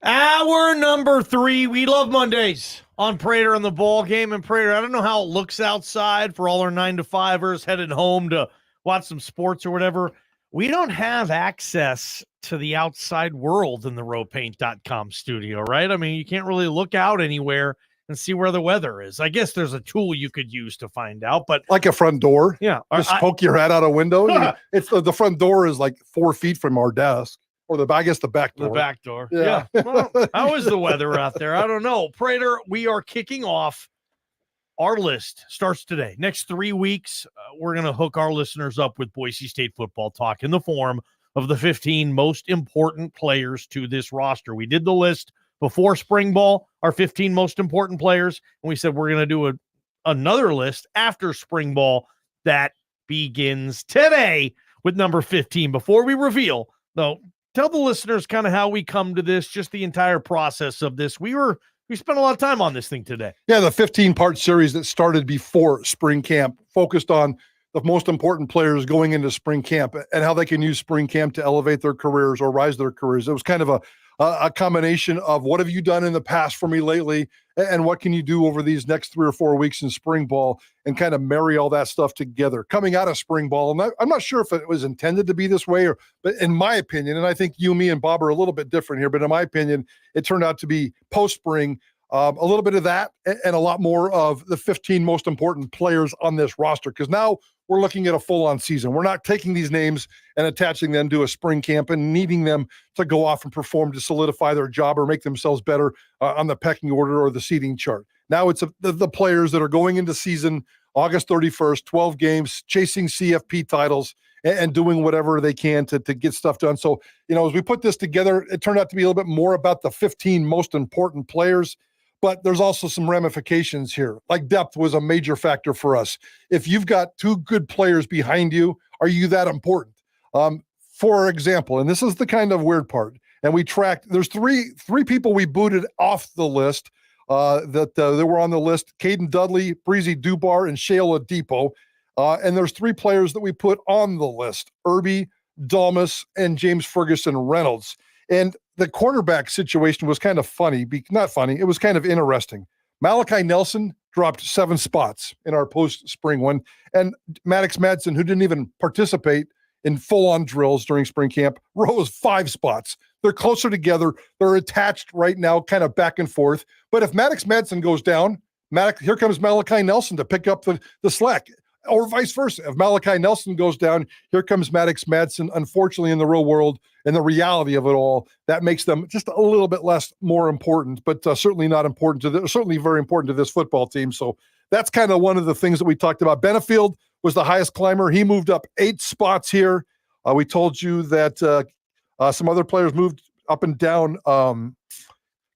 Hour number 3. We love Mondays on Prater and the Ballgame. And Prater, I don't know how it looks outside for all our 9-to-5ers headed home to watch some sports or whatever. We don't have access to the outside world in the rowpaint.com studio, right? I mean, you can't really look out anywhere and see where the weather is. I guess there's a tool you could use to find out, but like a front door. Yeah. Just poke your head out a window. It's the front door is like 4 feet from our desk. Or the back door. The back door. Yeah. Well, how is the weather out there? I don't know. Prater, we are kicking off. Our list starts today. Next 3 weeks, we're going to hook our listeners up with Boise State football talk in the form of the 15 most important players to this roster. We did the list before spring ball, our 15 most important players, and we said we're going to do another list after spring ball that begins today with number 15. Before we reveal, though, tell the listeners kind of how we come to this, just the entire process of this. We spent a lot of time on this thing today. Yeah, the 15-part series that started before spring camp focused on the most important players going into spring camp and how they can use spring camp to elevate their careers or rise their careers. It was kind of a combination of what have you done in the past for me lately and what can you do over these next 3 or 4 weeks in spring ball and kind of marry all that stuff together. Coming out of spring ball, and I'm not sure if it was intended to be this way, but in my opinion, and I think you, me, and Bob are a little bit different here, but in my opinion, it turned out to be post-spring, a little bit of that and a lot more of the 15 most important players on this roster, because now we're looking at a full-on season. We're not taking these names and attaching them to a spring camp and needing them to go off and perform to solidify their job or make themselves better on the pecking order or the seeding chart. Now it's the players that are going into season August 31st, 12 games, chasing CFP titles and doing whatever they can to get stuff done. So, as we put this together, it turned out to be a little bit more about the 15 most important players. But there's also some ramifications here. Like depth was a major factor for us. If you've got 2 good players behind you, are you that important? For example, and this is the kind of weird part, and we tracked, there's three people we booted off the list that were on the list: Caden Dudley, Breezy Dubar, and Shayla Depot. And there's 3 players that we put on the list: Irby, Dalmas, and James Ferguson Reynolds. And the quarterback situation was kind of funny. Not funny. It was kind of interesting. Malachi Nelson dropped 7 spots in our post-spring one. And Maddox Madsen, who didn't even participate in full-on drills during spring camp, rose 5 spots. They're closer together. They're attached right now, kind of back and forth. But if Maddox Madsen goes down, here comes Malachi Nelson to pick up the slack. Or vice versa. If Malachi Nelson goes down, here comes Maddox Madsen. Unfortunately, in the real world and the reality of it all, that makes them just a little bit more important, but certainly not important certainly very important to this football team. So that's kind of one of the things that we talked about. Benefield was the highest climber. He moved up 8 spots here. We told you that some other players moved up and down.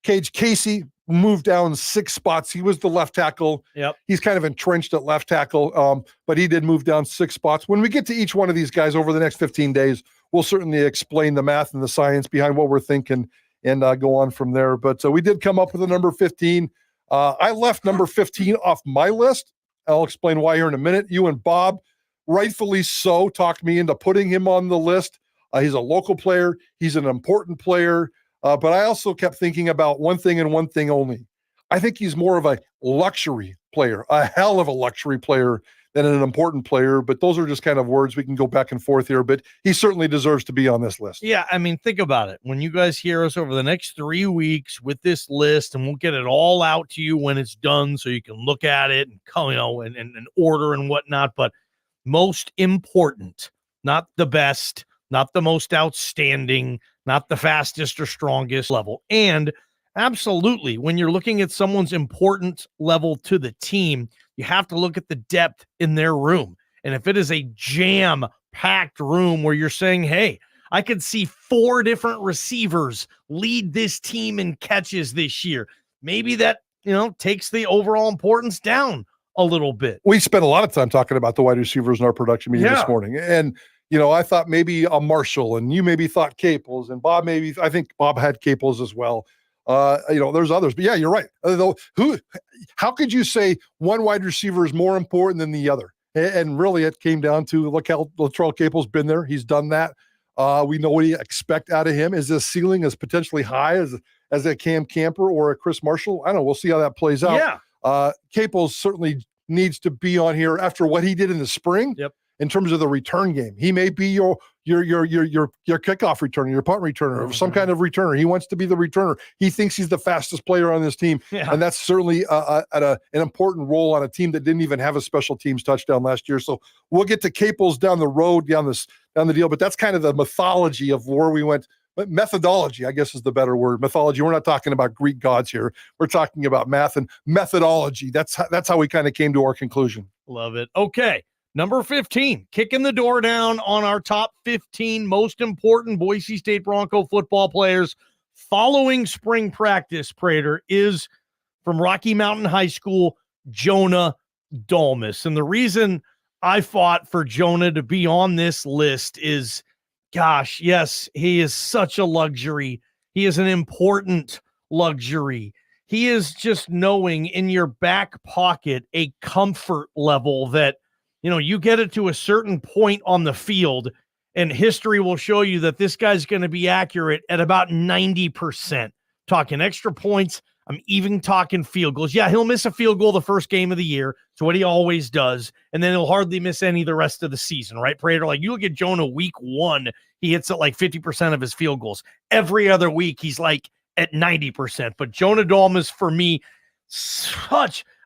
Cage Casey moved down 6 spots. He was the left tackle. Yep. He's kind of entrenched at left tackle, but he did move down 6 spots. When we get to each one of these guys over the next 15 days, we'll certainly explain the math and the science behind what we're thinking and go on from there. But we did come up with a number 15. I left number 15 off my list. I'll explain why here in a minute. You and Bob, rightfully so, talked me into putting him on the list. He's a local player. He's an important player. But I also kept thinking about one thing and one thing only. I think he's more of a luxury player, a hell of a luxury player than an important player. But those are just kind of words. We can go back and forth here, but he certainly deserves to be on this list. Yeah, I mean, think about it. When you guys hear us over the next 3 weeks with this list, and we'll get it all out to you when it's done so you can look at it and, and order and whatnot. But most important, not the best, not the most outstanding, not the fastest or strongest level. And absolutely, when you're looking at someone's important level to the team, you have to look at the depth in their room. And if it is a jam-packed room where you're saying, hey, I could see 4 different receivers lead this team in catches this year, maybe that, takes the overall importance down a little bit. We spent a lot of time talking about the wide receivers in our production meeting this morning. And I thought maybe a Marshall, and you maybe thought Caples, and Bob I think Bob had Caples as well. There's others, but yeah, you're right. How could you say one wide receiver is more important than the other? And really it came down to look how Latrell Caples been there. He's done that. We know what you expect out of him. Is his ceiling as potentially high as as a Cam Camper or a Chris Marshall. I don't know. We'll see how that plays out. Yeah. Caples certainly needs to be on here after what he did in the spring. Yep. In terms of the return game, he may be your kickoff returner, your punt returner, or some kind of returner. He wants to be the returner. He thinks he's the fastest player on this team, and that's certainly an important role on a team that didn't even have a special teams touchdown last year. So we'll get to Caples down the road, down the deal, but that's kind of the mythology of where we went. But methodology, I guess, is the better word. Mythology. We're not talking about Greek gods here. We're talking about math and methodology. That's how we kind of came to our conclusion. Love it. Okay. Number 15, kicking the door down on our top 15 most important Boise State Bronco football players following spring practice, Prater, is from Rocky Mountain High School, Jonah Dalmas. And the reason I fought for Jonah to be on this list is, gosh, yes, he is such a luxury. He is an important luxury. He is just knowing in your back pocket a comfort level that, you get it to a certain point on the field, and history will show you that this guy's going to be accurate at about 90%. Talking extra points, I'm even talking field goals. Yeah, he'll miss a field goal the first game of the year. It's what he always does. And then he'll hardly miss any the rest of the season, right, Prater? Like, you look at Jonah week 1, he hits at like 50% of his field goals. Every other week, he's like at 90%. But Jonah Dalmas, for me,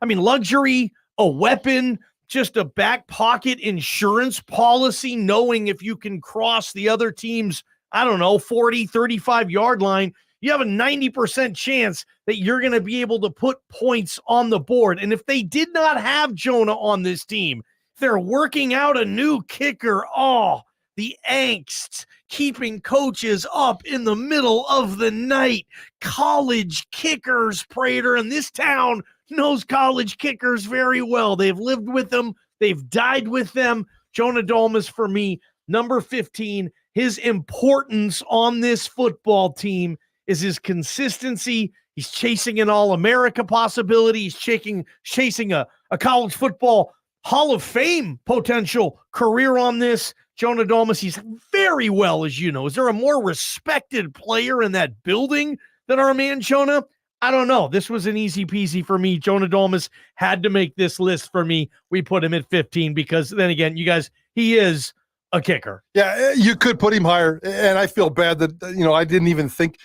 luxury, a weapon, just a back pocket insurance policy, knowing if you can cross the other team's, 40, 35-yard line, you have a 90% chance that you're going to be able to put points on the board. And if they did not have Jonah on this team, they're working out a new kicker. Oh, the angst, keeping coaches up in the middle of the night. College kickers, Prater, and this town knows college kickers very well. They've lived with them. They've died with them. Jonah Dalmas, for me, number 15, his importance on this football team is his consistency. He's chasing an All-America possibility. He's chasing a college football Hall of Fame potential career on this. Jonah Dalmas, he's very well, as you know. Is there a more respected player in that building than our man Jonah? I don't know. This was an easy peasy for me. Jonah Dalmas had to make this list for me. We put him at 15 because then again, you guys, he is a kicker. Yeah, you could put him higher. And I feel bad that, I didn't even think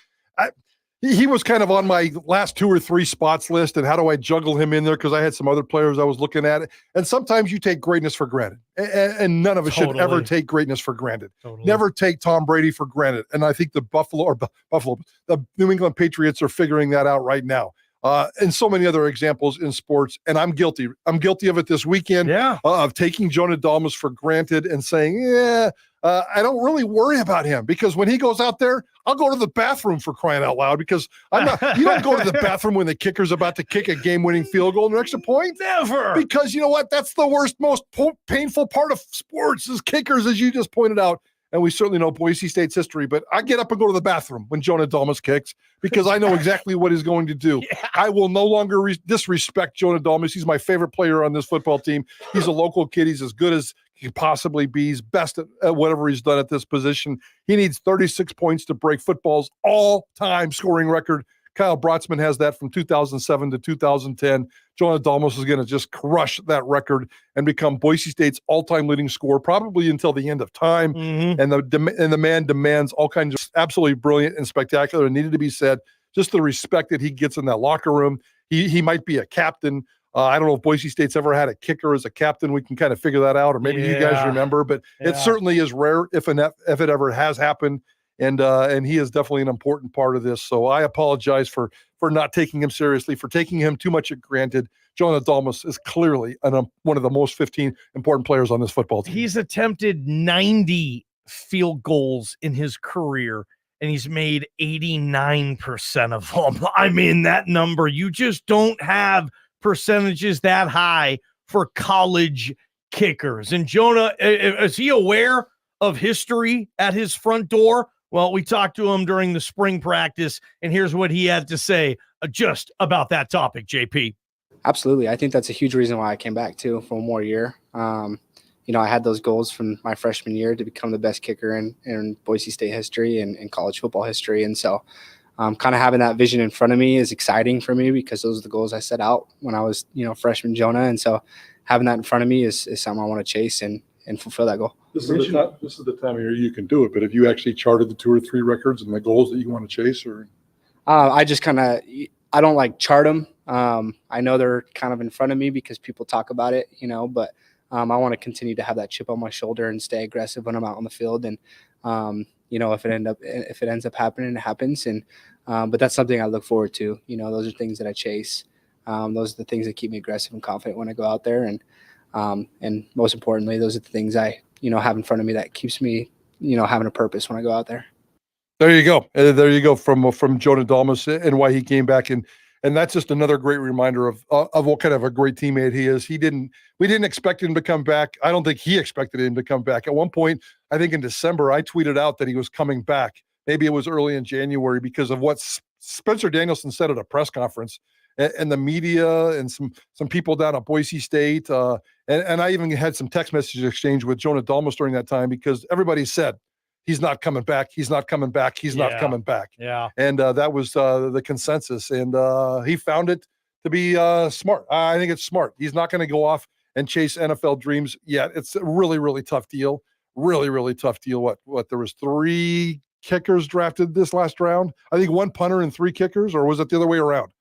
he was kind of on my last 2 or 3 spots list. And how do I juggle him in there? Because I had some other players I was looking at. And sometimes you take greatness for granted. And none of us should ever take greatness for granted. Never take Tom Brady for granted. And I think the New England Patriots are figuring that out right now. And so many other examples in sports. And I'm guilty. I'm guilty of it this weekend. Of taking Jonah Dalmas for granted and saying, I don't really worry about him because when he goes out there, I'll go to the bathroom, for crying out loud, because you don't go to the bathroom when the kicker's about to kick a game-winning field goal and an extra point. Never. Because you know what? That's the worst, most painful part of sports is kickers, as you just pointed out. And we certainly know Boise State's history, but I get up and go to the bathroom when Jonah Dalmas kicks because I know exactly what he's going to do. I will no longer disrespect Jonah Dalmas. He's my favorite player on this football team. He's a local kid. He's as good as he can possibly be. He's best at whatever he's done at this position. He needs 36 points to break football's all-time scoring record. Kyle Brotzman has that from 2007 to 2010. Jonah Dalmas is going to just crush that record and become Boise State's all-time leading scorer, probably until the end of time. And the man demands all kinds of absolutely brilliant and spectacular. It needed to be said. Just the respect that he gets in that locker room. He might be a captain. I don't know if Boise State's ever had a kicker as a captain. We can kind of figure that out, or maybe you guys remember. But it certainly is rare if it ever has happened. And he is definitely an important part of this. So I apologize for not taking him seriously, for taking him too much at granted. Jonah Dalmas is clearly one of the most 15 important players on this football team. He's attempted 90 field goals in his career, and he's made 89% of them. I mean, that number, you just don't have percentages that high for college kickers. And Jonah, is he aware of history at his front door? Well, we talked to him during the spring practice, and here's what he had to say just about that topic, JP. Absolutely. I think that's a huge reason why I came back, too, for one more year. I had those goals from my freshman year to become the best kicker in Boise State history and in college football history. And so kind of having that vision in front of me is exciting for me because those are the goals I set out when I was, freshman Jonah. And so having that in front of me is something I want to chase and fulfill that goal. This is the time of year you can do it, but have you actually charted the 2 or 3 records and the goals that you want to chase? Or I just I don't like chart them. I know they're kind of in front of me because people talk about it, but I want to continue to have that chip on my shoulder and stay aggressive when I'm out on the field. And, if it ends up happening, it happens. And, but that's something I look forward to. Those are things that I chase. Those are the things that keep me aggressive and confident when I go out there. And most importantly, those are the things I, have in front of me that keeps me, having a purpose when I go out there. There you go. There you go from Jonah Dalmas and why he came back. And that's just another great reminder of what kind of a great teammate he is. We didn't expect him to come back. I don't think he expected him to come back. At one point, I think in December, I tweeted out that he was coming back. Maybe it was early in January because of what Spencer Danielson said at a press conference, and the media and some people down at Boise State. And I even had some text message exchange with Jonah Dalmas during that time because everybody said, he's not coming back. He's not coming back. He's not coming back. Yeah. And that was the consensus. And he found it to be smart. I think it's smart. He's not going to go off and chase NFL dreams yet. It's a really, really tough deal. Really, really tough deal. What there was 3 kickers drafted this last round. I think 1 punter and 3 kickers, or was it the other way around?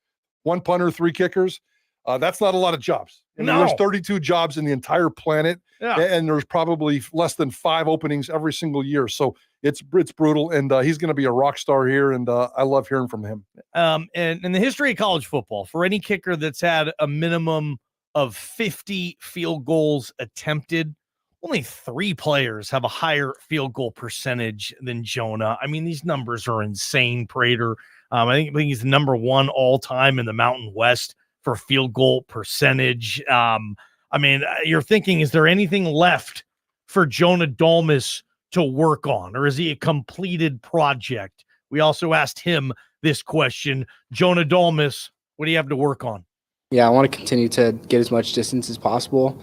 1 punter, 3 kickers. That's not a lot of jobs. No. There's 32 jobs in the entire planet, and there's probably less than 5 openings every single year. So it's brutal, and he's going to be a rock star here, and I love hearing from him. And in the history of college football, for any kicker that's had a minimum of 50 field goals attempted, only 3 players have a higher field goal percentage than Jonah. I mean, these numbers are insane, Prater. I think he's the number 1 all time in the Mountain West for field goal percentage. You're thinking, is there anything left for Jonah Dalmas to work on, or is he a completed project? We also asked him this question. Jonah Dalmas, what do you have to work on? Yeah, I want to continue to get as much distance as possible,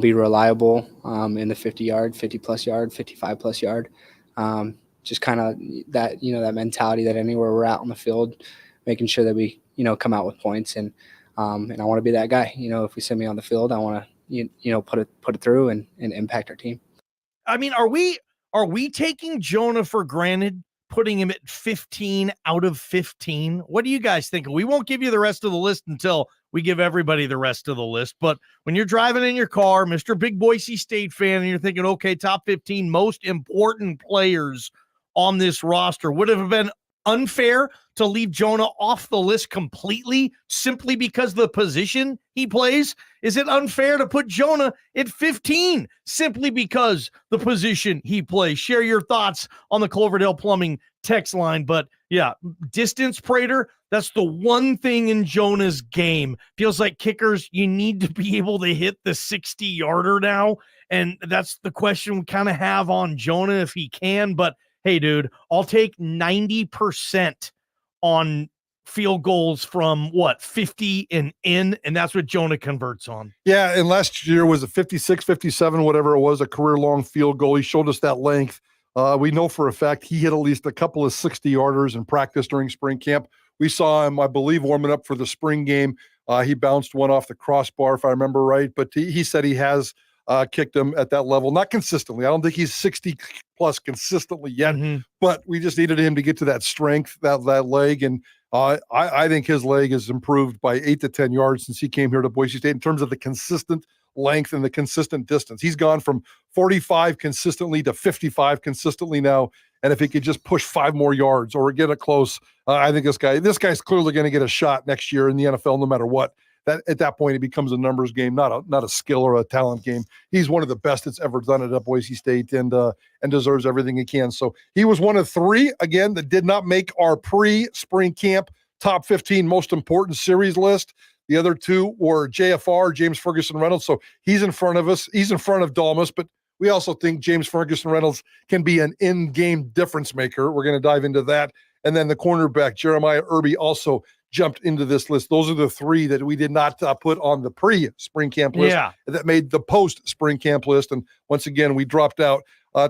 be reliable in the 50-yard, 50-plus yard, 55-plus yard. Just kind of that, that mentality that anywhere we're at on the field, making sure that we, come out with points. And I want to be that guy. If we send me on the field, I want to, put it through and impact our team. I mean, are we taking Jonah for granted, putting him at 15 out of 15? What do you guys think? We won't give you the rest of the list until we give everybody the rest of the list. But when you're driving in your car, Mr. Big Boise State fan, and you're thinking, okay, top 15 most important players on this roster, would it have been unfair to leave Jonah off the list completely simply because the position he plays? Is it unfair to put Jonah at 15 simply because the position he plays? Share your thoughts on the Cloverdale Plumbing text line. But yeah, distance, Prater, that's the one thing in Jonah's game. Feels like kickers, you need to be able to hit the 60-yarder now. And that's the question we kind of have on Jonah if he can. But hey, dude, I'll take 90% on field goals from 50 and in, and that's what Jonah converts on. Yeah, and last year was a 56, 57, whatever it was, a career-long field goal. He showed us that length. We know for a fact he hit at least a couple of 60-yarders in practice during spring camp. We saw him, I believe, warming up for the spring game. He bounced one off the crossbar, if I remember right, but he said he has kicked him at that level, not consistently. I don't think he's 60-plus consistently yet, but we just needed him to get to that strength, that leg, and I think his leg has improved by 8 to 10 yards since he came here to Boise State in terms of the consistent length and the consistent distance. He's gone from 45 consistently to 55 consistently now, and if he could just push 5 more yards or get it close, I think this guy's clearly going to get a shot next year in the NFL no matter what. That at that point it becomes a numbers game, not a skill or a talent game. He's one of the best that's ever done it at Boise State, and deserves everything he can. So he was one of 3 again that did not make our pre-spring camp top 15 most important series list. The other 2 were JFR, James Ferguson Reynolds. So he's in front of us. He's in front of Dalmas, but we also think James Ferguson Reynolds can be an in-game difference maker. We're going to dive into that. And then the cornerback, Jeremiah Irby, also jumped into this list. Those are the 3 that we did not put on the pre-spring camp list that made the post-spring camp list. And once again, we dropped out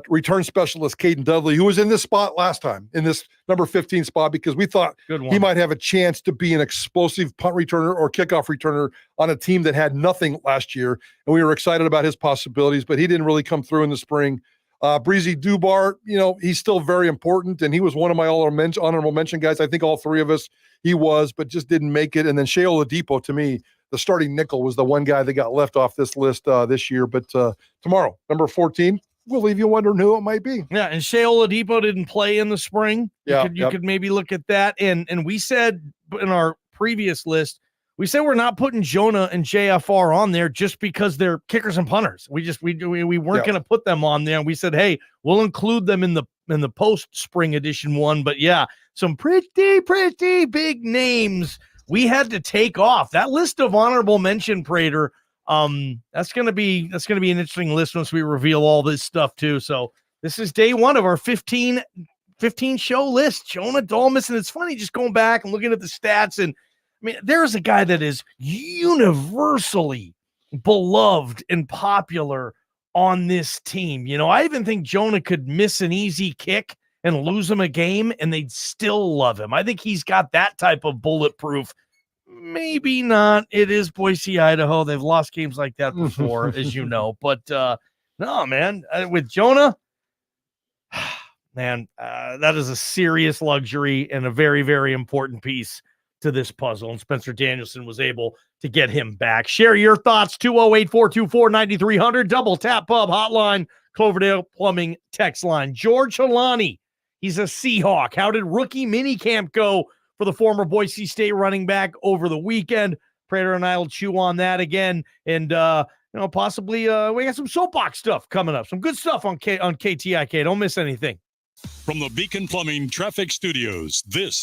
return specialist Caden Dudley, who was in this spot last time, in this number 15 spot, because we thought he might have a chance to be an explosive punt returner or kickoff returner on a team that had nothing last year. And we were excited about his possibilities, but he didn't really come through in the spring. Breezy Dubar, he's still very important, and he was one of my honorable mention guys. I think all three of us, he was, but just didn't make it. And then Shea Oladipo, to me, the starting nickel, was the one guy that got left off this list this year. But tomorrow, number 14, we'll leave you wondering who it might be. Yeah, and Shea Oladipo didn't play in the spring. You could maybe look at that. And we said in our previous list, we said we're not putting Jonah and JFR on there just because they're kickers and punters. We weren't going to put them on there. And we said, hey, we'll include them in the post spring edition one. But yeah, some pretty big names we had to take off that list of honorable mention, Prater. That's gonna be an interesting list once we reveal all this stuff too. So this is day one of our 15 show list. Jonah Dalmas, and it's funny just going back and looking at the stats. And I mean, there's a guy that is universally beloved and popular on this team. I even think Jonah could miss an easy kick and lose him a game, and they'd still love him. I think he's got that type of bulletproof. Maybe not. It is Boise, Idaho. They've lost games like that before, as you know. But no, man, with Jonah, man, that is a serious luxury and a very, very important piece to this puzzle. And Spencer Danielson was able to get him back. Share your thoughts, 208-424-9300, Double Tap Pub hotline, Cloverdale Plumbing text line. George Halani, he's a Seahawk. How did rookie minicamp go for the former Boise State running back over the weekend? Prater and I will chew on that again. And, possibly we got some soapbox stuff coming up. Some good stuff on KTIK. Don't miss anything. From the Beacon Plumbing Traffic Studios, this